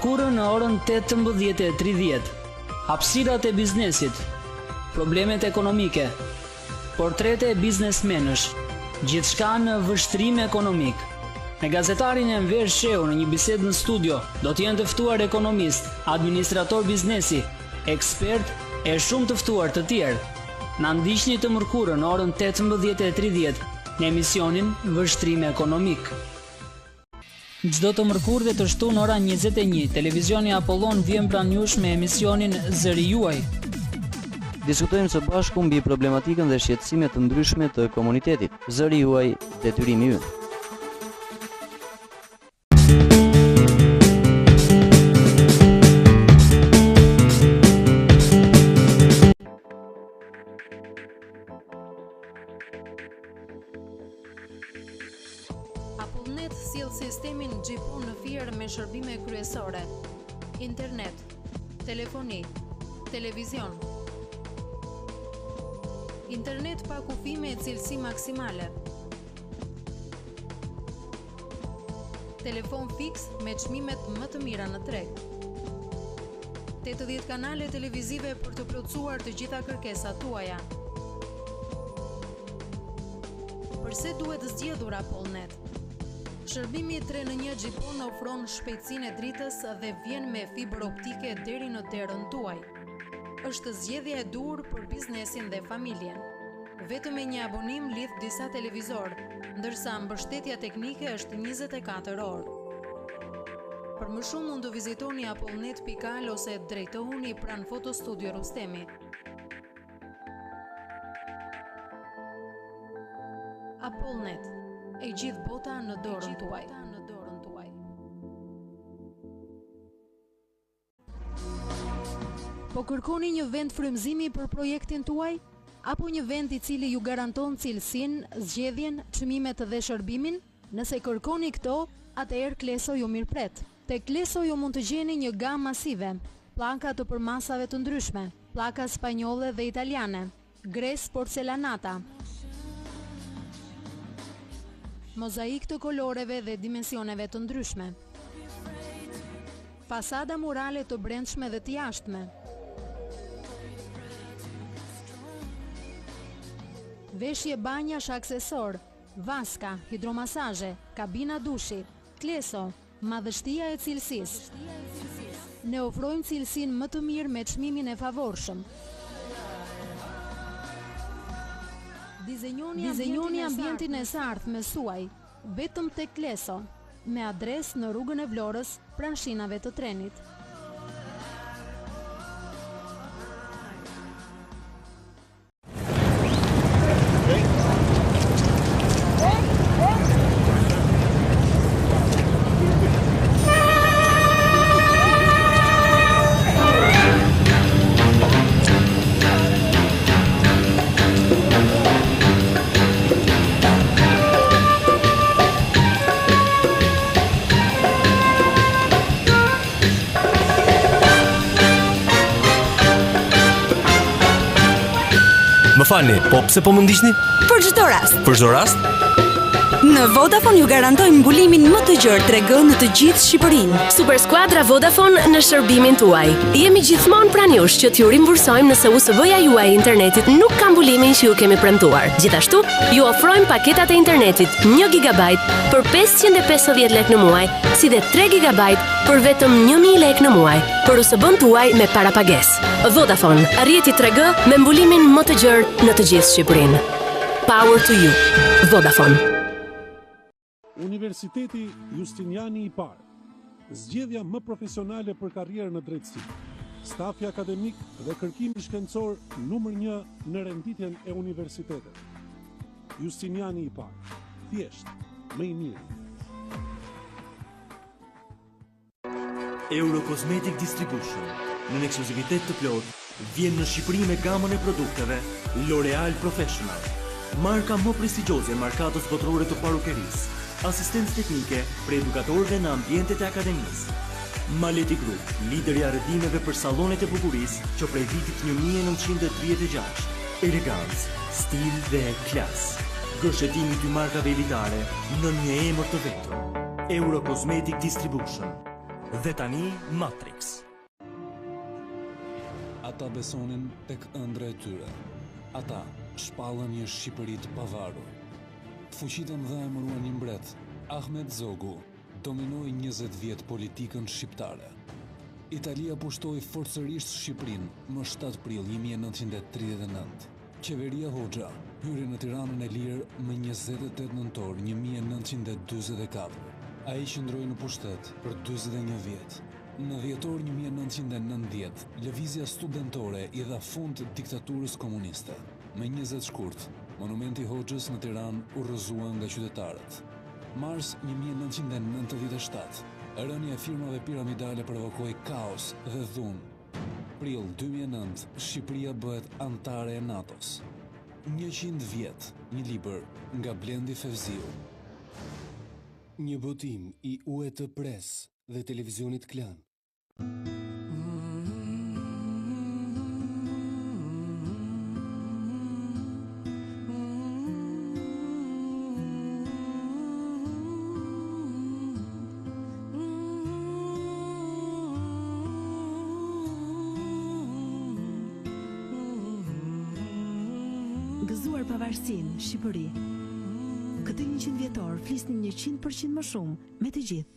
mërkurë në orën 18:30. Hapësirat e biznesit, problemet ekonomike, portrete e biznesmenësh, gjithçka në vështrim ekonomik. Me gazetarin Enver Shehu në një bisedë në studio do të jenë të ftuar ekonomist, administrator biznesi, ekspert e shumë të ftuar të tjerë. Na ndiqni të mërkurën në orën 18:30 në emisionin Vështrim ekonomik. Çdo të mërkurë dhe të shtunë ora 21, televizioni Apollon vjen pranë jush me emisionin Zëri juaj. Diskutojmë së bashku mbi problematikën dhe shqetësimet të ndryshme të komunitetit. Zëri juaj, detyrimi ynë. Apollnet sjell sistemin Xhipon në firë me shërbime kryesore: internet, telefoni, televizion. Internet pa kufime e cilësi maksimale. Telefon fiks me çmimet më të mira në treg. 80 kanale televizive për të plotësuar të gjitha kërkesat tuaja. Përse duhet zgjedhur Apollnet? Shërbimi 3-në-1 Xhipon ofron shpejtësinë e dritës dhe vjen me fibër optike deri në derën tuaj. Është zgjedhja e dur për biznesin dhe familjen. Vetëm me një abonim lidh disa televizor, ndërsa mbështetja teknike është 24 orë. Për më shumë mund të vizitoni apollnet.al ose drejtohuni pranë Fotostudio Rustemi. Apollnet, e gjithë bota në dorën tuaj. Po kërkoni një vend frymëzimi për projektin tuaj? Apo një vend i cili ju garanton cilësinë, zgjedhjen, çmimet dhe shërbimin? Nëse kërkoni këto, atëherë Kleso ju mirëpret. Te Kleso ju mund të gjeni një gamë masive, pllaka të përmasave të ndryshme, pllaka spanjolle dhe italiane, gres porcelanata, mozaik të koloreve dhe dimensioneve të ndryshme, fasada murale të brendshme dhe të jashtme, veshje banjash aksesor, vaska, hidromasazhe, kabina dushi. Kleso, madhështia e cilësisë. Ne ofrojmë cilësinë më të mirë me çmimin e favorshëm. Dizenjoni ambientin e sartë me suaj, vetëm tek Kleso, me adresë në rrugën e Vlorës, pranë shinave të trenit. Më falni, po pse po më ndiqni? Për çdo rast. Për çdo rast? Në Vodafone ju garantojmë mbulimin më të gjerë 3G në të gjithë Shqipërinë. Super skuadra Vodafone në shërbimin tuaj. Jemi gjithmonë pranë jush që t'ju rimbursojmë nëse USB-ja juaj e internetit nuk ka mbulimin që ju kemi premtuar. Gjithashtu, ju ofrojmë paketat e internetit 1 GB për 550 lekë në muaj, si dhe 3 GB për vetëm 1000 lekë në muaj, për USB-n tuaj me parapagesë. Vodafone, rrjeti 3G me mbulimin më të gjerë në të gjithë Shqipërinë. Power to you. Vodafone. Universiteti Justiniani i Parë, zgjedhja më profesionale për karrierë në drejtësi, stafi akademik dhe kërkimi shkencor numër 1 në renditjen e universitetet. Justiniani i Parë, thjesht, më i mirë. Eurocosmetic Distribution, në një ekskluzivitet të plot, vjen në Shqipëri me gamën e produkteve L'Oreal Professional, marka më prestigjioze e markatës botërore të parukerisë, asistencë teknike për edukatorëve në ambientet e akademisë. Maleti Group, lideri i arrëtimeve për sallonet e bukurisë që prej vitit 1936. Elegancë, stil dhe klasë. Gërshetimi të markave elitare në një emër të vetëm. Eurocosmetic Distribution. Dhe tani Matrix. Ata besonin tek ëndra e tyre. Ata shpallën një Shqipëri të pavarur. Fuqitë mëdha emëruan një mbret, Ahmet Zogu, dominoi 20 vjet politikën shqiptare. Italia pushtoi forcërisht Shqipërinë më 7 prill 1939. Qeveria Hoxha hyri në Tiranën e Lirë më 28 nëntor 1944. Ai qëndroi në pushtet për 41 vjet. Në dhjetor 1990, lëvizja studentore i dha fund diktaturës komuniste. Me 20 shkurt, monumenti Hoxhës në Tiranë u rrëzua nga qytetarët. Mars 1997, rënja e firmave piramidale provokoi kaos dhe dhunë. Prill 2009, Shqipëria bëhet antare e NATO-s. 100 vjet, një libër nga Blendi Fevziu. Një botim i UET Press dhe televizionit Klan. Gëzuar pavarësinë, Shqipëri. Këtë 100 vjetor flisnin 100% më shumë me të gjithë.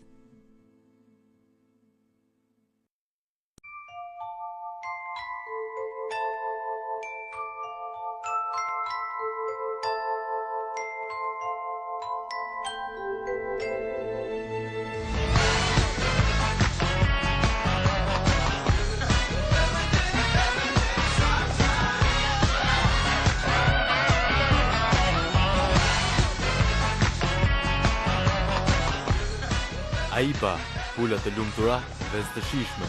AIPA, pulat të lumtura dhe të shishme.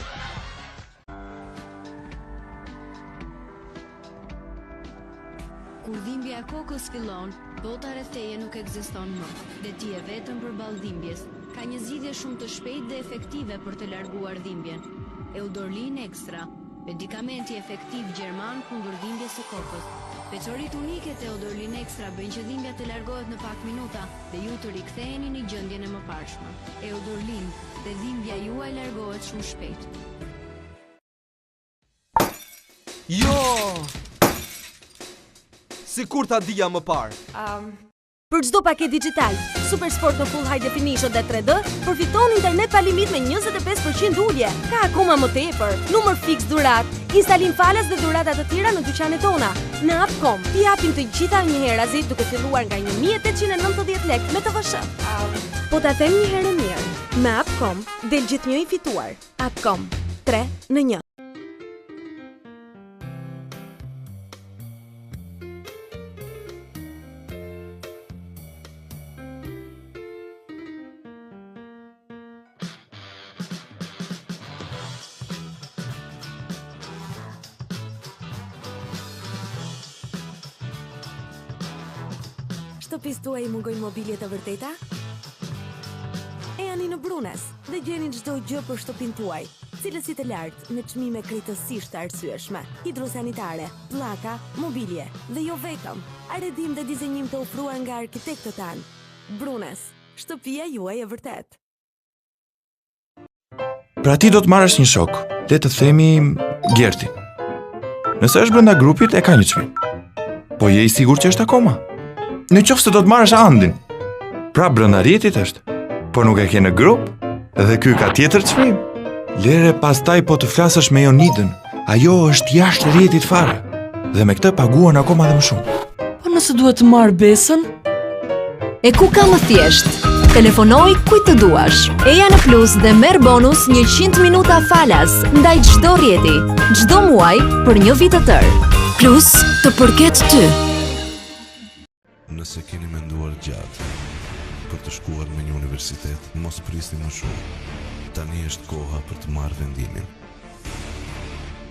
Kur dhimbja e kokës fillon, bota rreth teje nuk ekziston më, dhe ti je vetëm përballë dhimbjes. Ka një zgjidhje shumë të shpejtë dhe efektive për të larguar dhimbjen. Eudorlin Extra, medikamenti efektiv gjerman kundër dhimbjes së kokës. Veçoritë unike të Eudorlin Extra bëjnë që dhimbja të largohet në pak minuta dhe ju të riktheheni në gjendjen e mëparshme. Eudorlin, dhe dhimbja juaj largohet shumë shpejt. Jo! Sikur ta dija më parë. Për çdo paketë digital, Super Sport në Full High Definition dhe 3D, përfiton internet pa limit me 25% ulje. Ka akoma më tepër, numër fiks durat, instalim falas dhe durata të tjera në dyqanet tona. Në Appcom, ti japim të gjitha një herazit duke filluar nga 1890 lekë me TVSH. Po ta them një herë mirë, me Appcom del gjithnjë i fituar. Appcom, 3 në 1. Shtëpisë tuaj i mungojnë mobilje të vërteta? E janë në Brunes dhe gjeni çdo gjë për shtëpinë tuaj. Cilësitë e lartë me çmime krejtësisht të arsyeshme, hidrosanitare, pllaka, mobilje dhe jo vetëm, arredim dhe dizenjim të ofruar nga arkitektët tanë. Brunes, shtëpia juaj e vërtet. Pra ti do të marrësh një shok, le të themi Gerti. Nëse është brenda grupit e ka një çmim. Po je i sigurt që është akoma? Në qoftë se do të marrësh Andin. Pra brenda rjetit është. Po nuk e ke në grup dhe ky ka tjetër çmim. Lere pastaj po të flasësh me Jonidën. Ajo është jashtë rjetit fare dhe me këtë paguan akoma dhe më shumë. Po nëse duhet të marr Besën? E ku ka më thjesht? Telefonoj kujt të duash. Eja në plus dhe merr bonus 100 minuta falas ndaj çdo rjeti, çdo muaj për një vit të tërë. Plus të përket ty. Nëse keni menduar gjatë për të shkuar në një universitet, mos prisni më shumë. Tani është koha për të marrë vendimin.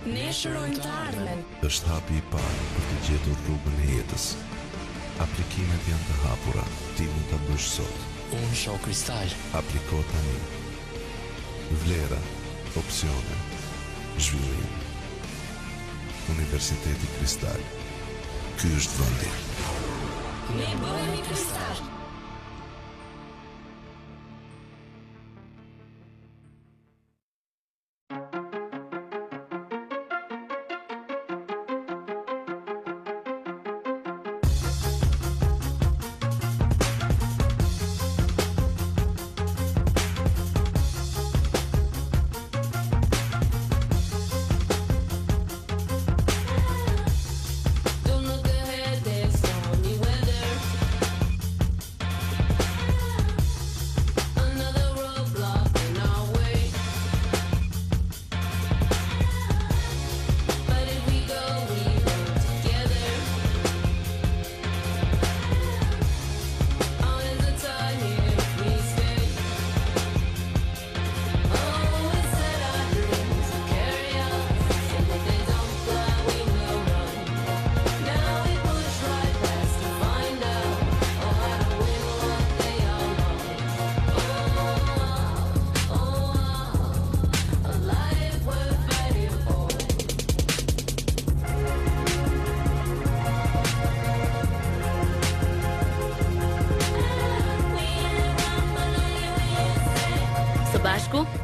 Ne shërojmë të ardhmen. Është hapi i parë për të gjetur rrugën e jetës. Aplikimet janë të hapura. Ti mund ta bësh sot. Unë shoh kristal. Apliko tani. Vlera, opsione, zhvillim. Universiteti Kristal. Ky është vendi. Ne bëhemi kristal.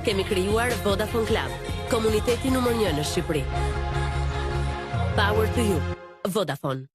kemi krijuar Vodafone Club, komuniteti numër 1 në Shqipëri. Power to you. Vodafone.